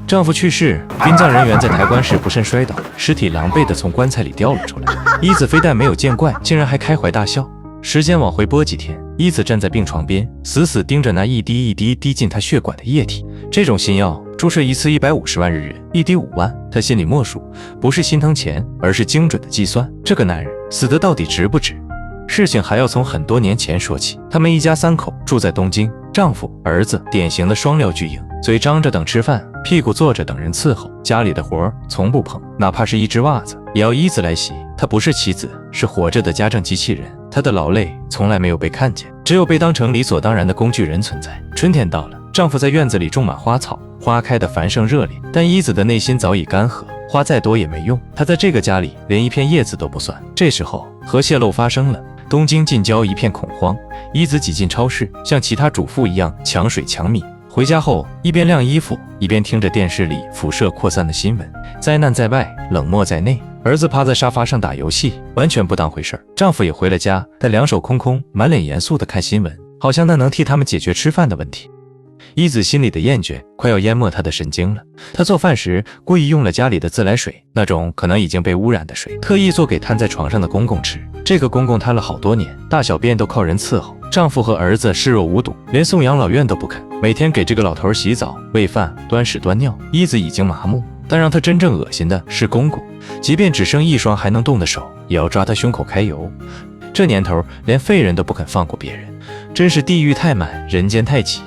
丈夫去世，殡葬人员在抬棺时不慎摔倒，尸体狼狈地从棺材里掉了出来。一子非但没有见怪，竟然还开怀大笑。时间往回拨几天，一子站在病床边，死死盯着那一滴一滴滴进他血管的液体。这种新药注射一次150万日元，一滴5万。他心里默数，不是心疼钱，而是精准的计算。这个男人死的到底值不值？事情还要从很多年前说起。他们一家3口住在东京，丈夫、儿子，典型的双料巨婴，嘴张着等吃饭，屁股坐着等人伺候，家里的活从不碰，哪怕是一只袜子也要一子来洗。她不是妻子，是活着的家政机器人。她的劳累从来没有被看见，只有被当成理所当然的工具人存在。春天到了，丈夫在院子里种满花草，花开得繁盛热烈，但一子的内心早已干涸，花再多也没用。她在这个家里连一片叶子都不算。这时候核泄漏发生了，东京近郊一片恐慌。一子挤进超市，像其他主妇一样抢水抢米。回家后一边晾衣服，一边听着电视里辐射扩散的新闻，灾难在外，冷漠在内。儿子趴在沙发上打游戏，完全不当回事儿。丈夫也回了家，但两手空空，满脸严肃地看新闻，好像那能替他们解决吃饭的问题。一子心里的厌倦快要淹没她的神经了。她做饭时故意用了家里的自来水，那种可能已经被污染的水，特意做给瘫在床上的公公吃。这个公公瘫了好多年，大小便都靠人伺候，丈夫和儿子视若无睹，连送养老院都不肯。每天给这个老头洗澡、喂饭、端屎端尿，一子已经麻木。但让她真正恶心的是公公，即便只剩一双还能动的手，也要抓他胸口揩油。这年头连废人都不肯放过别人，真是地狱太满，人间太挤。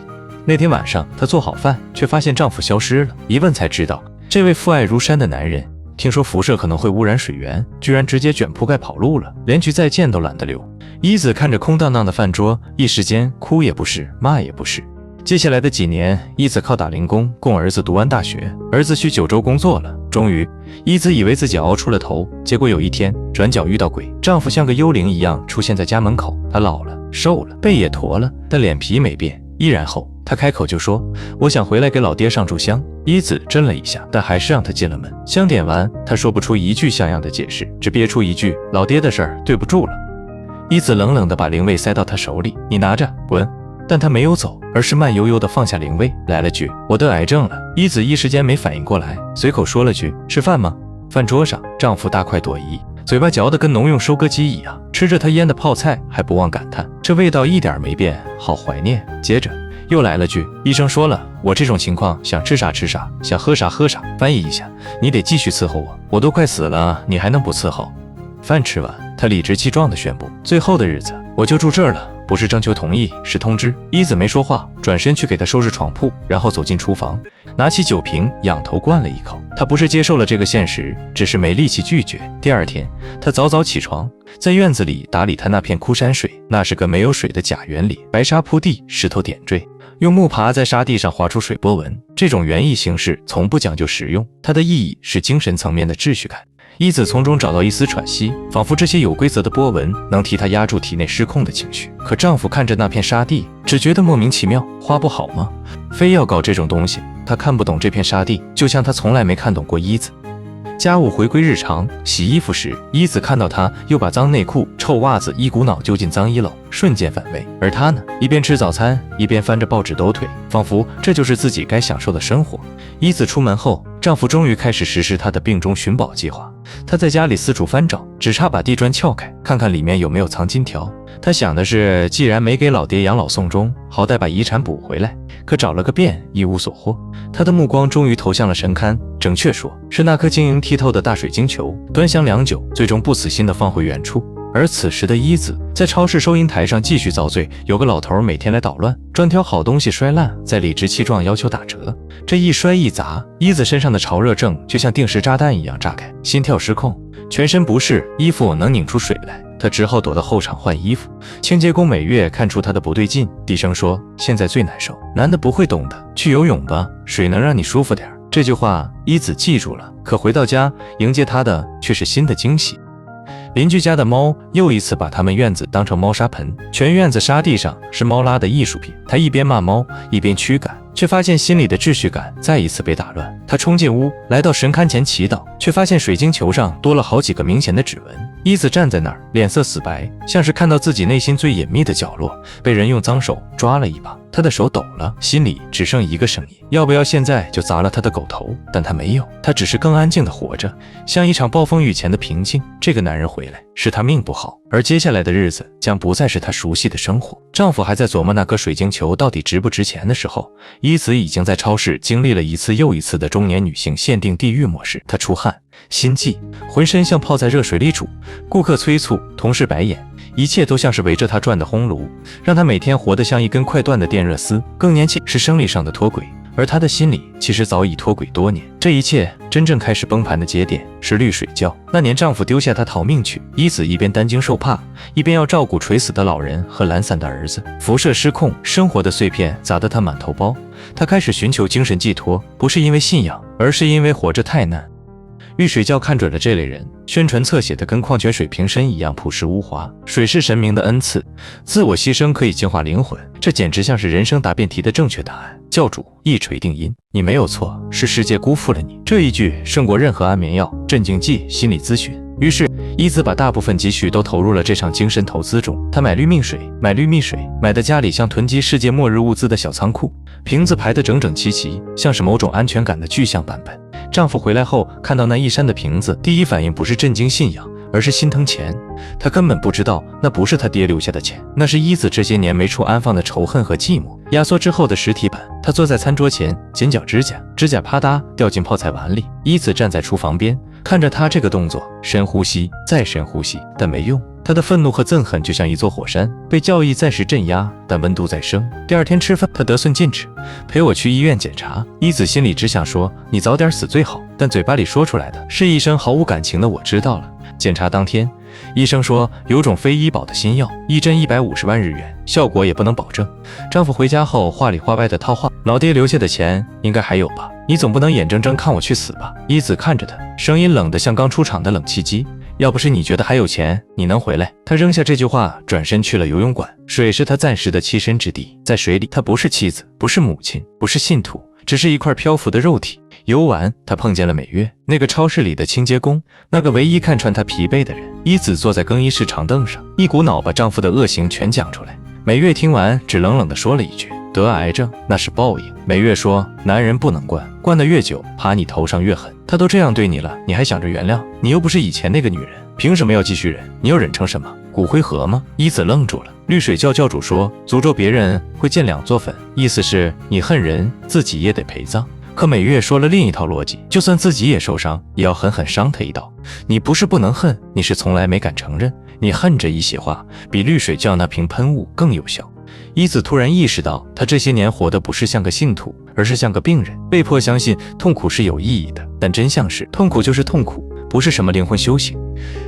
那天晚上，她做好饭，却发现丈夫消失了。一问才知道，这位父爱如山的男人，听说辐射可能会污染水源，居然直接卷铺盖跑路了，连句再见都懒得留。一子看着空荡荡的饭桌，一时间哭也不是，骂也不是。接下来的几年，一子靠打零工供儿子读完大学。儿子去九州工作了，终于，一子以为自己熬出了头，结果有一天转角遇到鬼，丈夫像个幽灵一样出现在家门口。他老了，瘦了，背也驼了，但脸皮没变，依然厚。他开口就说：“我想回来给老爹上炷香。”一子震了一下，但还是让他进了门。香点完，他说不出一句像样的解释，只憋出一句：“老爹的事儿对不住了。”一子冷冷地把灵位塞到他手里：“你拿着，滚。”但他没有走，而是慢悠悠地放下灵位，来了句：“我得癌症了。”一子一时间没反应过来，随口说了句：“吃饭吗？”饭桌上，丈夫大快朵颐，嘴巴嚼得跟农用收割机一样，吃着他腌的泡菜，还不忘感叹：“这味道一点没变，好怀念。”接着又来了句：“医生说了，我这种情况想吃啥吃啥，想喝啥喝啥。翻译一下，你得继续伺候我，我都快死了，你还能不伺候？”饭吃完，他理直气壮地宣布：“最后的日子我就住这儿了。”不是征求同意，是通知。一子没说话，转身去给他收拾床铺，然后走进厨房，拿起酒瓶，仰头灌了一口。他不是接受了这个现实，只是没力气拒绝。第二天，他早早起床，在院子里打理他那片枯山水。那是个没有水的假园里，白沙铺地，石头点缀，用木耙在沙地上划出水波纹。这种园艺形式从不讲究实用，它的意义是精神层面的秩序感。一子从中找到一丝喘息，仿佛这些有规则的波纹能替她压住体内失控的情绪。可丈夫看着那片沙地，只觉得莫名其妙，花不好吗？非要搞这种东西。他看不懂这片沙地，就像他从来没看懂过一子。家务回归日常，洗衣服时，一子看到他又把脏内裤、臭袜子一股脑丢进脏衣篓，瞬间反胃。而他呢，一边吃早餐，一边翻着报纸抖腿，仿佛这就是自己该享受的生活。一子出门后，丈夫终于开始实施他的病中寻宝计划。他在家里四处翻找，只差把地砖撬开，看看里面有没有藏金条。他想的是，既然没给老爹养老送终，好歹把遗产补回来。可找了个遍，一无所获。他的目光终于投向了神龛，准确说是那颗晶莹剔透的大水晶球。端详良久，最终不死心地放回原处。而此时的一子在超市收银台上继续遭罪，有个老头每天来捣乱，专挑好东西摔烂，再理直气壮要求打折。这一摔一砸，一子身上的潮热症就像定时炸弹一样炸开，心跳失控，全身不适，衣服能拧出水来。他只好躲到后场换衣服。清洁工每月看出他的不对劲，低声说：“现在最难受，男的不会懂的，去游泳吧，水能让你舒服点。”这句话一子记住了，可回到家迎接他的却是新的惊喜。邻居家的猫又一次把他们院子当成猫砂盆，全院子沙地上是猫拉的艺术品。他一边骂猫，一边驱赶，却发现心里的秩序感再一次被打乱。他冲进屋，来到神龛前祈祷，却发现水晶球上多了好几个明显的指纹。伊子站在那儿，脸色死白，像是看到自己内心最隐秘的角落被人用脏手抓了一把。他的手抖了，心里只剩一个声音：要不要现在就砸了他的狗头？但他没有，他只是更安静的活着，像一场暴风雨前的平静。这个男人回来是他命不好，而接下来的日子将不再是他熟悉的生活。丈夫还在琢磨那颗水晶球到底值不值钱的时候，伊子已经在超市经历了一次又一次的中年女性限定地狱模式。她出汗、心悸，浑身像泡在热水里煮，顾客催促，同事白眼，一切都像是围着她转的烘炉，让她每天活得像一根快断的电热丝。更年期是生理上的脱轨，而她的心里其实早已脱轨多年。这一切真正开始崩盘的节点是绿水窖。那年丈夫丢下她逃命去，伊子一边担惊受怕，一边要照顾垂死的老人和懒散的儿子。辐射失控，生活的碎片砸得她满头包。她开始寻求精神寄托，不是因为信仰，而是因为活着太难。绿水窖看准了这类人，宣传侧写的跟矿泉水瓶身一样朴实无华。水是神明的恩赐，自我牺牲可以净化灵魂，这简直像是人生答辩题的正确答案。教主一锤定音，你没有错，是世界辜负了你。这一句胜过任何安眠药、镇静剂、心理咨询。于是伊子把大部分积蓄都投入了这场精神投资中。她买绿蜜水，买的家里像囤积世界末日物资的小仓库，瓶子排得整整齐齐，像是某种安全感的具象版本。丈夫回来后看到那一山的瓶子，第一反应不是震惊信仰，而是心疼钱。他根本不知道那不是他爹留下的钱，那是伊子这些年没处安放的仇恨和寂寞。压缩之后的实体版。他坐在餐桌前剪脚指甲，指甲啪嗒掉进泡菜碗里。伊子站在厨房边看着他这个动作，深呼吸再深呼吸，但没用。他的愤怒和憎恨就像一座火山，被教义暂时镇压，但温度在升。第二天吃饭，他得寸进尺，陪我去医院检查。伊子心里只想说你早点死最好，但嘴巴里说出来的是一声毫无感情的我知道了。检查当天，医生说有种非医保的新药，一针150万日元，效果也不能保证。丈夫回家后话里话外的套话，老爹留下的钱应该还有吧，你总不能眼睁睁看我去死吧。伊子看着他，声音冷得像刚出厂的冷气机。要不是你觉得还有钱，你能回来？他扔下这句话，转身去了游泳馆。水是他暂时的栖身之地，在水里，他不是妻子，不是母亲，不是信徒，只是一块漂浮的肉体。游完，他碰见了美月，那个超市里的清洁工，那个唯一看穿他疲惫的人。伊子坐在更衣室长凳上，一股脑把丈夫的恶行全讲出来。美月听完，只冷冷地说了一句：得癌症那是报应。美月说，男人不能惯，惯得越久，爬你头上越狠。他都这样对你了，你还想着原谅？你又不是以前那个女人，凭什么要继续忍？你又忍成什么？骨灰盒吗？伊子愣住了。绿水教教主说，诅咒别人会建2座坟，意思是你恨人，自己也得陪葬。可美月说了另一套逻辑，就算自己也受伤，也要狠狠伤他一刀。你不是不能恨，你是从来没敢承认。你恨这一席话，比绿水教那瓶喷雾更有效。伊子突然意识到，她这些年活得不是像个信徒，而是像个病人，被迫相信痛苦是有意义的。但真相是，痛苦就是痛苦，不是什么灵魂修行。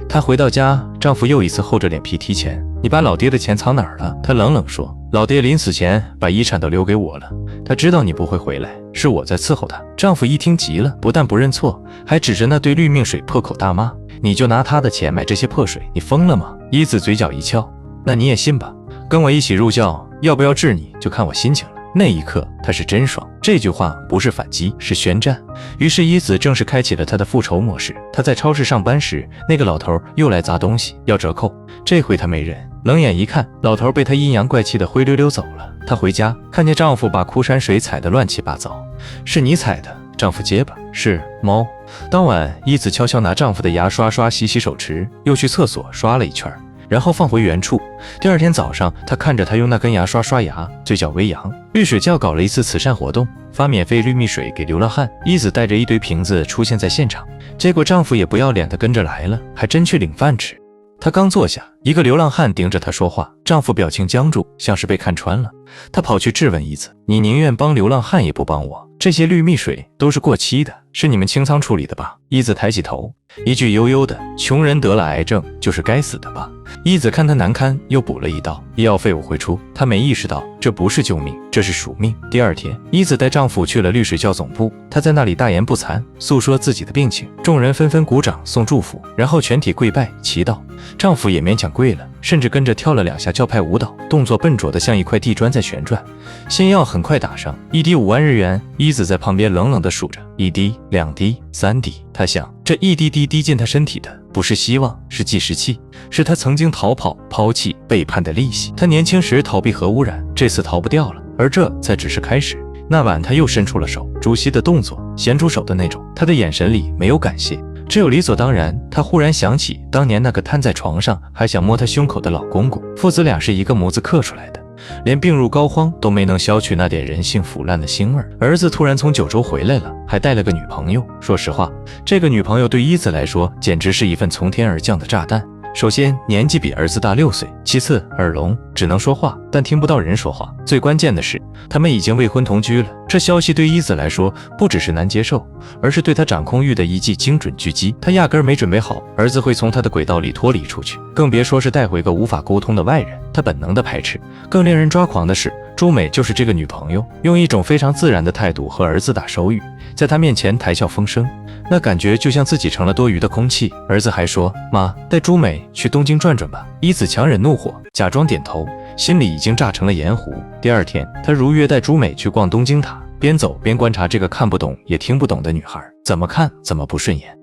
她回到家，丈夫又一次厚着脸皮提钱。你把老爹的钱藏哪儿了？她冷冷说，老爹临死前把遗产都留给我了，他知道你不会回来，是我在伺候他。丈夫一听急了，不但不认错，还指着那堆绿命水破口大骂，你就拿他的钱买这些破水，你疯了吗？伊子嘴角一翘，那你也信吧，跟我一起入教，要不要治你就看我心情了。那一刻他是真爽，这句话不是反击，是宣战。于是伊子正式开启了他的复仇模式。他在超市上班时，那个老头又来砸东西，要折扣，这回他没忍，冷眼一看，老头被他阴阳怪气的灰溜溜走了。她回家看见丈夫把枯山水踩得乱七八糟，是你踩的？丈夫结巴，是猫。当晚伊子悄悄拿丈夫的牙刷刷洗手池，又去厕所刷了一圈，然后放回原处。第二天早上，她看着他用那根牙刷刷牙，嘴角微扬。绿水窖搞了一次慈善活动，发免费绿蜜水给流浪汉。伊子带着一堆瓶子出现在现场，结果丈夫也不要脸的跟着来了，还真去领饭吃。她刚坐下，一个流浪汉盯着她说话，丈夫表情僵住，像是被看穿了。她跑去质问伊子，你宁愿帮流浪汉也不帮我，这些绿蜜水都是过期的，是你们清仓处理的吧？伊子抬起头，一句悠悠的，穷人得了癌症就是该死的吧？伊子看他难堪，又补了一刀，医药费我会出。她没意识到这不是救命，这是赎命。第二天，伊子带丈夫去了绿水窖总部，她在那里大言不惭，诉说自己的病情，众人纷纷鼓掌送祝福，然后全体跪拜祈祷。丈夫也勉强跪了，甚至跟着跳了2下教派舞蹈，动作笨拙的像一块地砖在旋转。仙药很快打上，1滴5万日元。一子在旁边冷冷地数着，1滴、2滴、3滴。他想，这一滴滴滴进他身体的，不是希望，是计时器，是他曾经逃跑、抛弃、背叛的利息。他年轻时逃避核污染，这次逃不掉了，而这才只是开始。那晚他又伸出了手，主席的动作，咸猪手的那种。他的眼神里没有感谢，只有理所当然。他忽然想起当年那个瘫在床上还想摸他胸口的老公公，父子俩是一个模子刻出来的，连病入膏肓都没能消去那点人性腐烂的腥味。儿子突然从九州回来了，还带了个女朋友。说实话，这个女朋友对一子来说简直是一份从天而降的炸弹。首先，年纪比儿子大6岁；其次，耳聋，只能说话，但听不到人说话。最关键的是，他们已经未婚同居了。这消息对一子来说，不只是难接受，而是对他掌控欲的一记精准狙击。他压根儿没准备好儿子会从他的轨道里脱离出去，更别说是带回个无法沟通的外人。他本能的排斥。更令人抓狂的是，朱美就是这个女朋友，用一种非常自然的态度和儿子打手语，在他面前谈笑风生，那感觉就像自己成了多余的空气。儿子还说，妈，带朱美去东京转转吧。一子强忍怒火，假装点头，心里已经炸成了盐糊。第二天，他如约带朱美去逛东京塔，边走边观察这个看不懂也听不懂的女孩，怎么看怎么不顺眼。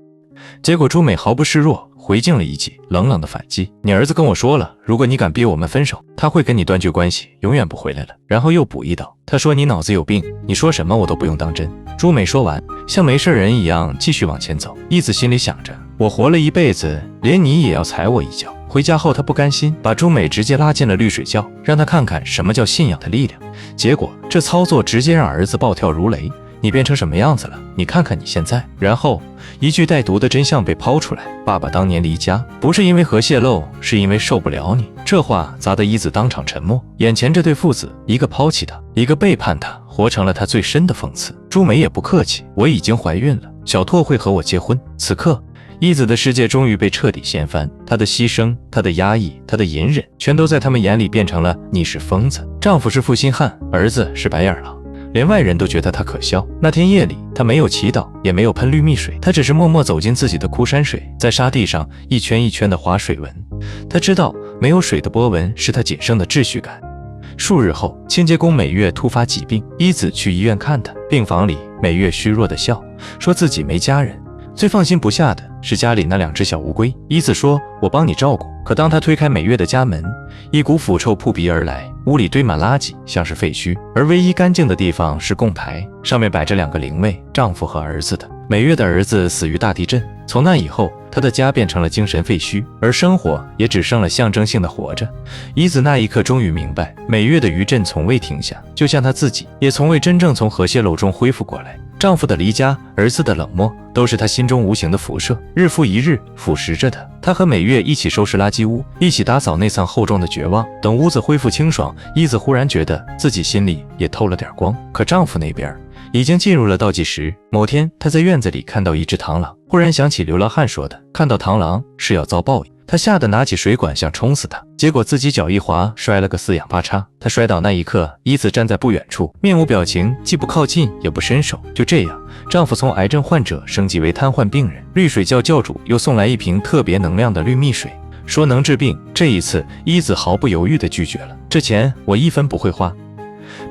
结果朱美毫不示弱，回敬了一记，冷冷的反击，你儿子跟我说了，如果你敢逼我们分手，他会跟你断绝关系，永远不回来了。然后又补一刀，他说你脑子有病，你说什么我都不用当真。朱美说完，像没事人一样继续往前走。一子心里想着，我活了一辈子，连你也要踩我一脚。回家后他不甘心，把朱美直接拉进了绿水窖，让她看看什么叫信仰的力量。结果这操作直接让儿子暴跳如雷，你变成什么样子了？你看看你现在。然后一句带毒的真相被抛出来，爸爸当年离家不是因为核泄漏，是因为受不了你。这话砸得一子当场沉默。眼前这对父子，一个抛弃他，一个背叛他，活成了他最深的讽刺。朱美也不客气，我已经怀孕了，小拓会和我结婚。此刻一子的世界终于被彻底掀翻，她的牺牲，她的压抑，她的隐忍，全都在他们眼里变成了你是疯子，丈夫是负心汉，儿子是白眼狼，连外人都觉得她可笑。那天夜里，她没有祈祷，也没有喷绿蜜水，她只是默默走进自己的枯山水，在沙地上一圈一圈的划水纹。她知道没有水的波纹是她仅剩的秩序感。数日后，清洁工美月突发疾病，一子去医院看她。病房里，美月虚弱的笑，说自己没家人。最放心不下的是家里那2只小乌龟。一子说，我帮你照顾。可当他推开美月的家门，一股腐臭扑鼻而来，屋里堆满垃圾，像是废墟，而唯一干净的地方是供台，上面摆着2个灵位，丈夫和儿子的。美月的儿子死于大地震，从那以后，他的家变成了精神废墟，而生活也只剩了象征性的活着。一子那一刻终于明白，美月的余震从未停下，就像她自己也从未真正从核泄漏中恢复过来。丈夫的离家，儿子的冷漠，都是她心中无形的辐射，日复一日腐蚀着她。她和美月一起收拾垃圾屋，一起打扫那层厚重的绝望。等屋子恢复清爽，一子忽然觉得自己心里也透了点光。可丈夫那边已经进入了倒计时。某天，她在院子里看到一只螳螂，忽然想起流浪汉说的，看到螳螂是要遭报应。她吓得拿起水管想冲死它，结果自己脚一滑，摔了个四仰八叉。她摔倒那一刻，一子站在不远处，面无表情，既不靠近也不伸手。就这样，丈夫从癌症患者升级为瘫痪病人。绿水窖窖主又送来一瓶特别能量的绿蜜水，说能治病。这一次，一子毫不犹豫地拒绝了，这钱我1分不会花。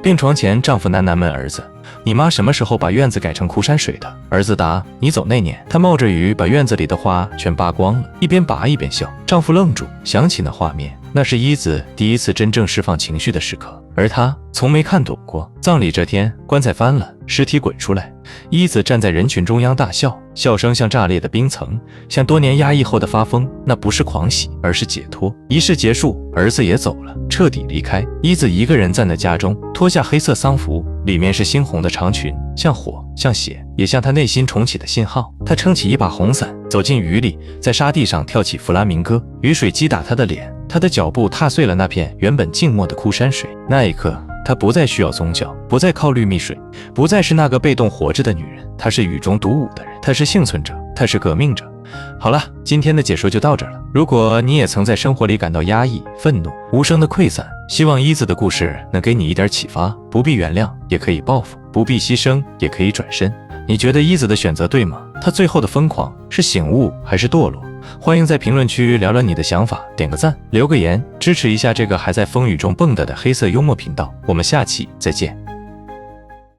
病床前，丈夫喃喃问儿子，你妈什么时候把院子改成枯山水的？儿子答，你走那年，她冒着雨把院子里的花全拔光了，一边拔一边笑。丈夫愣住，想起那画面，那是一子第一次真正释放情绪的时刻，而他从没看懂过。葬礼这天，棺材翻了，尸体滚出来，一子站在人群中央大笑，笑声像炸裂的冰层，像多年压抑后的发疯。那不是狂喜，而是解脱。仪式结束，儿子也走了，彻底离开。一子一个人站在家中，脱下黑色丧服，里面是猩红的长裙，像火，像血，也像他内心重启的信号。他撑起一把红伞，走进雨里，在沙地上跳起弗拉明戈，雨水击打他的脸，他的脚步踏碎了那片原本静默的枯山水。那一刻，她不再需要宗教，不再靠绿蜜水，不再是那个被动活着的女人，她是与中独舞的人，她是幸存者，她是革命者。好了，今天的解说就到这儿了。如果你也曾在生活里感到压抑、愤怒、无声的溃散，希望一子的故事能给你一点启发。不必原谅，也可以报复；不必牺牲，也可以转身。你觉得一子的选择对吗？他最后的疯狂是醒悟还是堕落？欢迎在评论区聊聊你的想法，点个赞，留个言，支持一下这个还在风雨中蹦跶的黑色幽默频道。我们下期再见。